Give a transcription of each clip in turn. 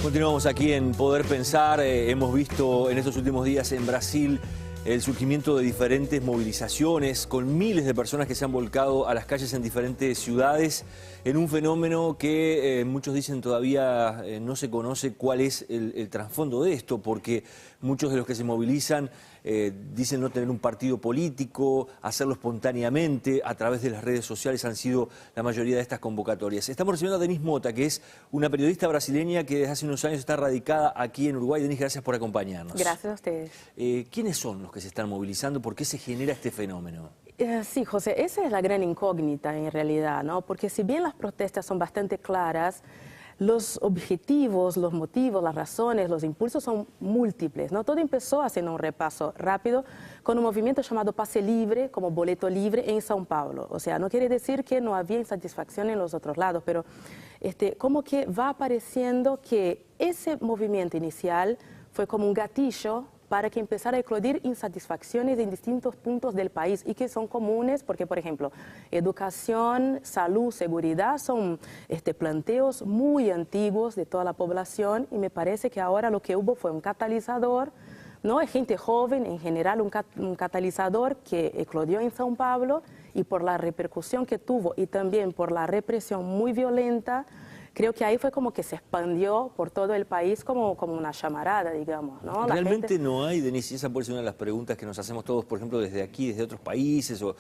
Continuamos aquí en Poder Pensar. Hemos visto en estos últimos días en Brasil el surgimiento de diferentes movilizaciones con miles de personas que se han volcado a las calles en diferentes ciudades en un fenómeno que muchos dicen todavía no se conoce cuál es el trasfondo de esto, porque muchos de los que se movilizan dicen no tener un partido político, hacerlo espontáneamente, a través de las redes sociales han sido la mayoría de estas convocatorias. Estamos recibiendo a Denise Mota, que es una periodista brasileña que desde hace unos años está radicada aquí en Uruguay. Denise, gracias por acompañarnos. Gracias a ustedes. ¿Quiénes son los que se están movilizando? ¿Por qué se genera este fenómeno? Sí, José, esa es la gran incógnita en realidad, ¿no? Porque si bien las protestas son bastante claras, los objetivos, los motivos, las razones, los impulsos son múltiples, ¿no? Todo empezó, haciendo un repaso rápido, con un movimiento llamado Pase Libre, como boleto libre en São Paulo. O sea, no quiere decir que no había insatisfacción en los otros lados, pero como que va apareciendo que ese movimiento inicial fue como un gatillo para que empezara a eclodir insatisfacciones en distintos puntos del país y que son comunes porque, por ejemplo, educación, salud, seguridad son planteos muy antiguos de toda la población y me parece que ahora lo que hubo fue un catalizador, ¿no? Es gente joven, en general un catalizador que eclodió en São Paulo y por la repercusión que tuvo y también por la represión muy violenta, creo que ahí fue como que se expandió por todo el país como una llamarada, digamos, ¿no? ¿Realmente no hay, Denise, esa puede ser una de las preguntas que nos hacemos todos, por ejemplo, desde aquí, desde otros países, o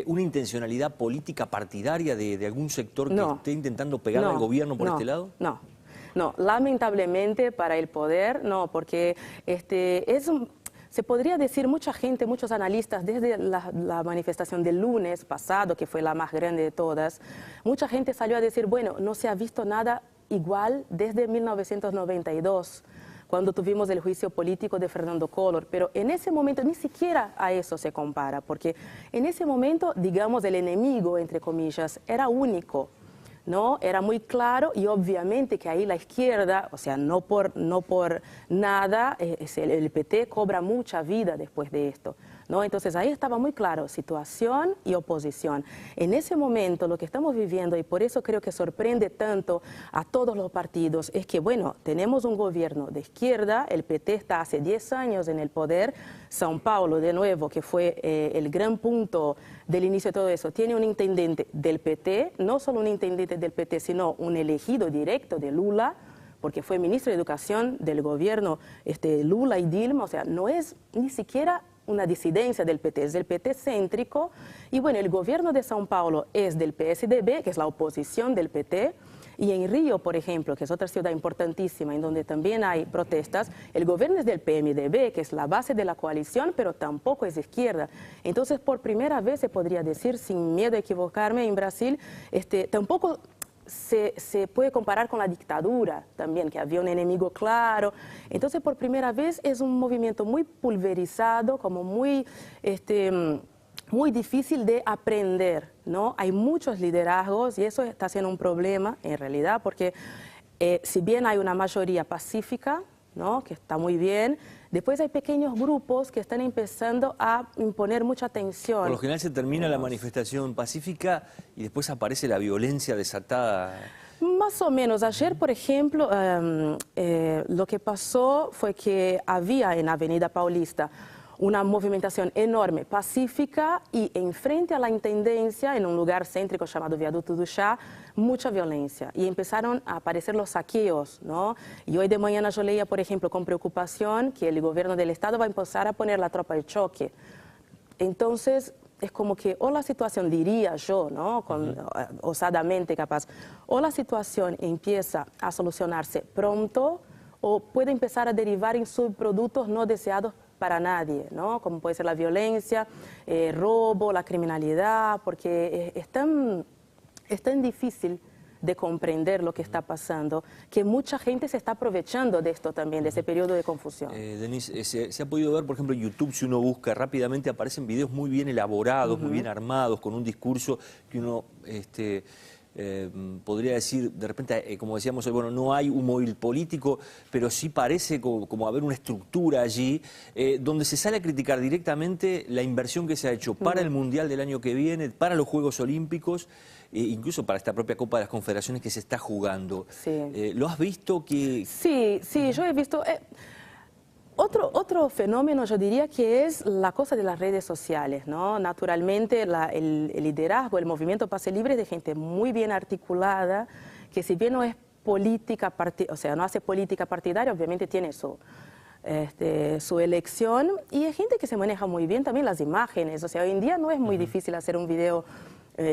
una intencionalidad política partidaria de algún sector que esté intentando pegar al gobierno por este lado? No, lamentablemente para el poder, no, porque se podría decir, mucha gente, muchos analistas, desde la manifestación del lunes pasado, que fue la más grande de todas, mucha gente salió a decir, bueno, no se ha visto nada igual desde 1992, cuando tuvimos el juicio político de Fernando Collor, pero en ese momento ni siquiera a eso se compara, porque en ese momento, digamos, el enemigo, entre comillas, era único, ¿no? Era muy claro y obviamente que ahí la izquierda, o sea, no por nada, el PT cobra mucha vida después de esto, ¿no? Entonces ahí estaba muy claro, situación y oposición. En ese momento lo que estamos viviendo, y por eso creo que sorprende tanto a todos los partidos, es que, bueno, tenemos un gobierno de izquierda, el PT está hace 10 años en el poder, São Paulo, de nuevo, que fue el gran punto del inicio de todo eso, tiene un intendente del PT, no solo un intendente del PT, sino un elegido directo de Lula, porque fue ministro de Educación del gobierno Lula y Dilma, o sea, no es ni siquiera una disidencia del PT, es del PT céntrico, y bueno, el gobierno de São Paulo es del PSDB, que es la oposición del PT, y en Río, por ejemplo, que es otra ciudad importantísima, en donde también hay protestas, el gobierno es del PMDB, que es la base de la coalición, pero tampoco es de izquierda. Entonces, por primera vez se podría decir, sin miedo a equivocarme, en Brasil, tampoco se puede comparar con la dictadura también, que había un enemigo claro. Entonces, por primera vez es un movimiento muy pulverizado, como muy difícil de aprender, ¿no? Hay muchos liderazgos y eso está siendo un problema en realidad, porque si bien hay una mayoría pacífica, ¿no? Que está muy bien, después hay pequeños grupos que están empezando a imponer mucha tensión. Por lo general se termina la manifestación pacífica y después aparece la violencia desatada. Más o menos. Ayer, por ejemplo, lo que pasó fue que había en Avenida Paulista una movimentación enorme, pacífica, y enfrente a la intendencia, en un lugar céntrico llamado Viaduto do Chá, mucha violencia. Y empezaron a aparecer los saqueos, ¿no? Y hoy de mañana yo leía, por ejemplo, con preocupación, que el gobierno del Estado va a empezar a poner la tropa de choque. Entonces, es como que o la situación, diría yo, ¿no? Osadamente capaz, o la situación empieza a solucionarse pronto, o puede empezar a derivar en subproductos no deseados para nadie, ¿no? Como puede ser la violencia, robo, la criminalidad, porque es tan difícil de comprender lo que está pasando, que mucha gente se está aprovechando de esto también, de ese periodo de confusión. Denise, se ha podido ver, por ejemplo, en YouTube, si uno busca rápidamente, aparecen videos muy bien elaborados, muy bien armados, con un discurso que uno podría decir, de repente, como decíamos hoy, bueno, no hay un móvil político, pero sí parece como haber una estructura allí donde se sale a criticar directamente la inversión que se ha hecho para el Mundial del año que viene, para los Juegos Olímpicos, incluso para esta propia Copa de las Confederaciones que se está jugando. Sí. ¿Lo has visto? Sí, yo he visto... Otro fenómeno, yo diría que es la cosa de las redes sociales, ¿no? Naturalmente, el liderazgo, el movimiento Pase Libre es de gente muy bien articulada, que si bien no es política, o sea, no hace política partidaria, obviamente tiene su elección, y hay gente que se maneja muy bien también las imágenes. O sea, hoy en día no es muy difícil hacer un video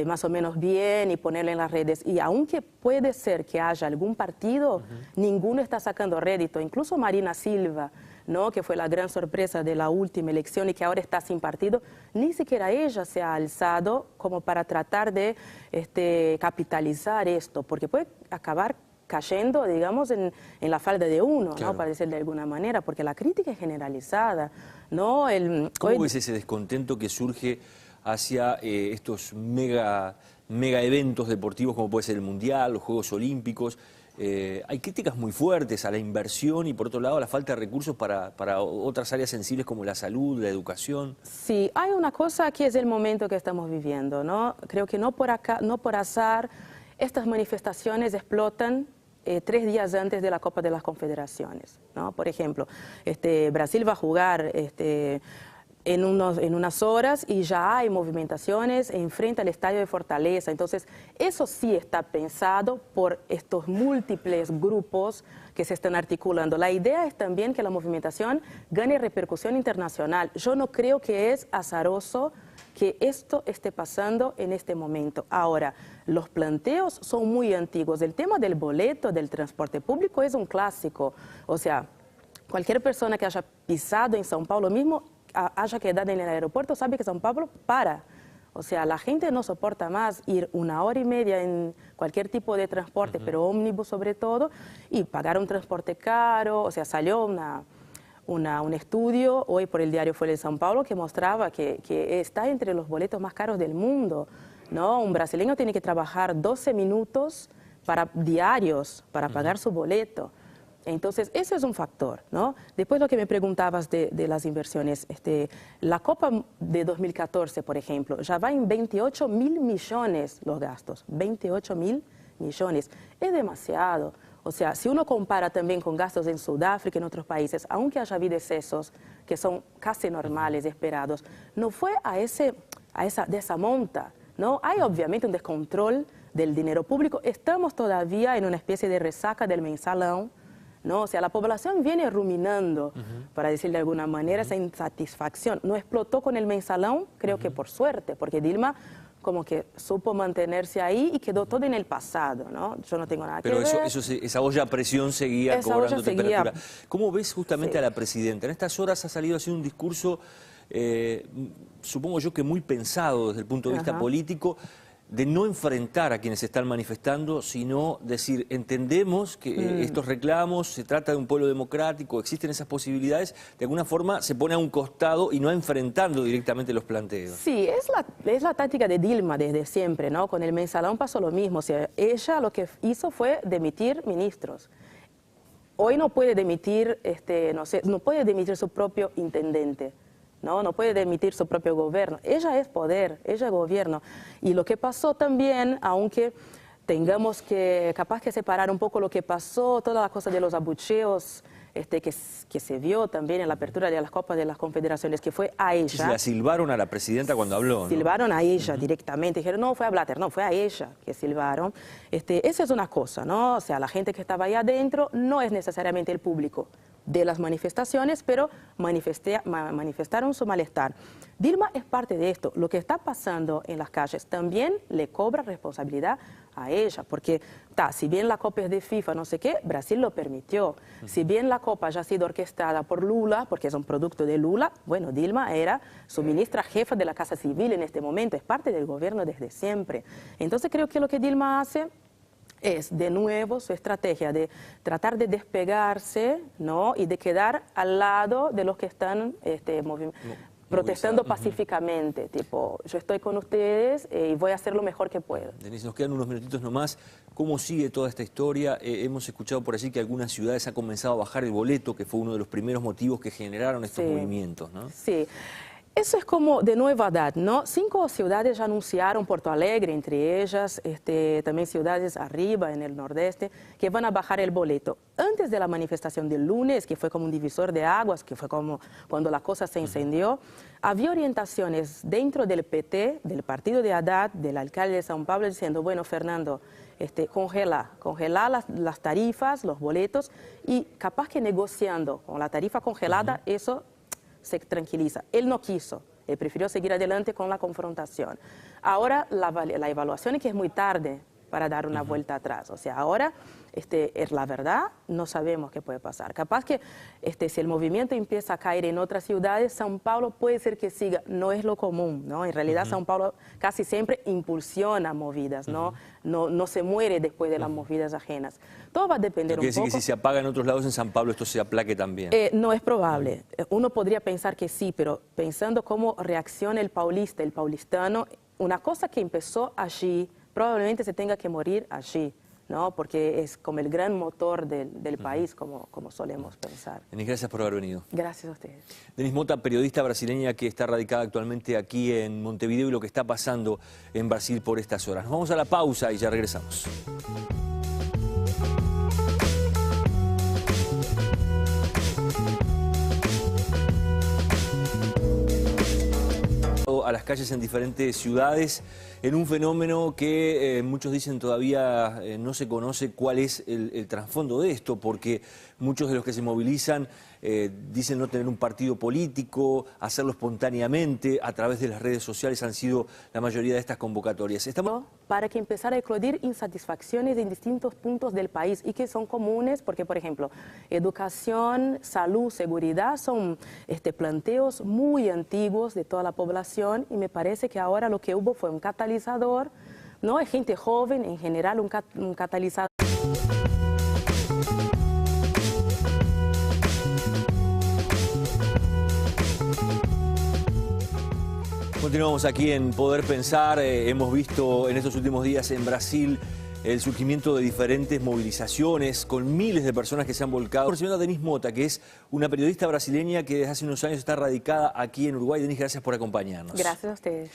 más o menos bien y ponerlo en las redes. Y aunque puede ser que haya algún partido, ninguno está sacando rédito. Incluso Marina Silva, ¿no?, que fue la gran sorpresa de la última elección y que ahora está sin partido, ni siquiera ella se ha alzado como para tratar de capitalizar esto, porque puede acabar cayendo, digamos, en la falda de uno, claro, ¿no?, para decir de alguna manera, porque la crítica es generalizada, ¿no? ¿Cómo ves ese descontento que surge hacia estos mega eventos deportivos como puede ser el Mundial, los Juegos Olímpicos? Hay críticas muy fuertes a la inversión y, por otro lado, a la falta de recursos para otras áreas sensibles como la salud, la educación. Sí, hay una cosa que es el momento que estamos viviendo, ¿no? Creo que no por azar estas manifestaciones explotan 3 días antes de la Copa de las Confederaciones, ¿no? Por ejemplo, Brasil va a jugar en unas horas y ya hay movimentaciones enfrente al estadio de Fortaleza. Entonces, eso sí está pensado por estos múltiples grupos que se están articulando. La idea es también que la movimentación gane repercusión internacional. Yo no creo que es azaroso que esto esté pasando en este momento. Ahora, los planteos son muy antiguos. El tema del boleto del transporte público es un clásico. O sea, cualquier persona que haya pisado en São Paulo mismo, haya quedado en el aeropuerto, sabe que São Paulo para. O sea, la gente no soporta más ir 1 hora y media en cualquier tipo de transporte, pero ómnibus sobre todo, y pagar un transporte caro. O sea, salió un estudio hoy por el diario Folha de São Paulo que mostraba que está entre los boletos más caros del mundo, ¿no? Un brasileño tiene que trabajar 12 minutos diarios para pagar su boleto. Entonces, ese es un factor, ¿no? Después lo que me preguntabas de las inversiones, la Copa de 2014, por ejemplo, ya va en 28.000 millones los gastos, 28.000 millones. Es demasiado. O sea, si uno compara también con gastos en Sudáfrica y en otros países, aunque haya habido excesos que son casi normales, esperados, no fue de esa monta, ¿no? Hay obviamente un descontrol del dinero público. Estamos todavía en una especie de resaca del mensalón, ¿no? O sea, la población viene ruminando, para decir de alguna manera, esa insatisfacción. No explotó con el mensalón, creo que por suerte, porque Dilma como que supo mantenerse ahí y quedó todo en el pasado, ¿no? Yo no tengo nada que ver. Pero esa olla a presión seguía cobrando temperatura. ¿Cómo ves justamente a la presidenta? En estas horas ha salido haciendo un discurso, supongo yo que muy pensado desde el punto de vista político, de no enfrentar a quienes se están manifestando, sino decir, entendemos que estos reclamos, se trata de un pueblo democrático, existen esas posibilidades, de alguna forma se pone a un costado y no enfrentando directamente los planteos. Sí, es la táctica de Dilma desde siempre, ¿no? Con el mensalón pasó lo mismo, o sea, ella lo que hizo fue demitir ministros. Hoy no puede demitir, no puede demitir su propio intendente. No puede demitir su propio gobierno. Ella es poder, ella es gobierno. Y lo que pasó también, aunque tengamos que capaz que separar un poco lo que pasó, toda la cosa de los abucheos que se vio también en la apertura de las Copas de las Confederaciones, que fue a ella. Sí, la silbaron a la presidenta cuando habló, ¿no? Silbaron a ella directamente. Dijeron, no, fue a Blatter, no, fue a ella que silbaron. Esa es una cosa, ¿no? O sea, la gente que estaba ahí adentro no es necesariamente el público de las manifestaciones, pero manifestaron su malestar. Dilma es parte de esto. Lo que está pasando en las calles también le cobra responsabilidad a ella, porque si bien la Copa es de FIFA, no sé qué, Brasil lo permitió. Si bien la Copa ya ha sido orquestada por Lula, porque es un producto de Lula, bueno, Dilma era su ministra jefa de la Casa Civil en este momento, es parte del gobierno desde siempre. Entonces creo que lo que Dilma hace es, de nuevo, su estrategia de tratar de despegarse, ¿no? Y de quedar al lado de los que están protestando pacíficamente, tipo, yo estoy con ustedes y voy a hacer lo mejor que puedo. Denise, nos quedan unos minutitos nomás. ¿Cómo sigue toda esta historia? Hemos escuchado por allí que algunas ciudades han comenzado a bajar el boleto, que fue uno de los primeros motivos que generaron estos movimientos, ¿no? Sí. Eso es como de novedad, ¿no? 5 ciudades ya anunciaron, Porto Alegre entre ellas, también ciudades arriba en el nordeste, que van a bajar el boleto. Antes de la manifestación del lunes, que fue como un divisor de aguas, que fue como cuando la cosa se incendió, había orientaciones dentro del PT, del partido de Haddad, del alcalde de São Paulo, diciendo, bueno, Fernando, congela las tarifas, los boletos, y capaz que negociando con la tarifa congelada, eso se tranquiliza. Él no quiso, él prefirió seguir adelante con la confrontación. Ahora la evaluación es que es muy tarde para dar una vuelta atrás. O sea, ahora es la verdad, no sabemos qué puede pasar. Capaz que si el movimiento empieza a caer en otras ciudades, São Paulo puede ser que siga, no es lo común, ¿no? En realidad São Paulo casi siempre impulsiona movidas, ¿no? No se muere después de las movidas ajenas. Todo va a depender un poco. ¿Quiere decir que si se apaga en otros lados en São Paulo esto se aplaque también? No es probable. Uno podría pensar que sí, pero pensando cómo reacciona el paulista, el paulistano, una cosa que empezó allí, probablemente se tenga que morir allí, ¿no? Porque es como el gran motor del país, como solemos pensar. Denise, gracias por haber venido. Gracias a ustedes. Denise Mota, periodista brasileña que está radicada actualmente aquí en Montevideo y lo que está pasando en Brasil por estas horas. Nos vamos a la pausa y ya regresamos. A las calles en diferentes ciudades en un fenómeno que muchos dicen todavía no se conoce cuál es el trasfondo de esto, porque muchos de los que se movilizan dicen no tener un partido político, hacerlo espontáneamente, a través de las redes sociales han sido la mayoría de estas convocatorias. Para que empezara a eclodir insatisfacciones en distintos puntos del país y que son comunes porque, por ejemplo, educación, salud, seguridad son planteos muy antiguos de toda la población y me parece que ahora lo que hubo fue un catalizador, ¿no? Hay gente joven, en general un catalizador. Continuamos aquí en Poder Pensar. Hemos visto en estos últimos días en Brasil el surgimiento de diferentes movilizaciones con miles de personas que se han volcado. Recibiendo a Denise Mota, que es una periodista brasileña que desde hace unos años está radicada aquí en Uruguay. Denise, gracias por acompañarnos. Gracias a ustedes.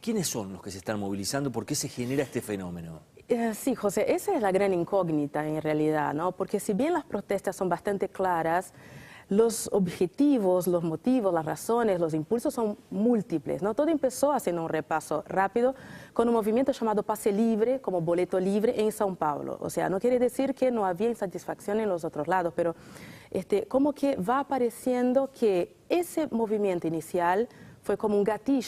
¿Quiénes son los que se están movilizando? ¿Por qué se genera este fenómeno? Sí, José, esa es la gran incógnita en realidad, ¿no? Porque si bien las protestas son bastante claras, los objetivos, los motivos, las razones, los impulsos son múltiples, ¿no? Todo empezó, haciendo un repaso rápido, con un movimiento llamado Pase Libre, como boleto libre en São Paulo. O sea, no quiere decir que no había insatisfacción en los otros lados, pero como que va apareciendo que ese movimiento inicial fue como un gatillo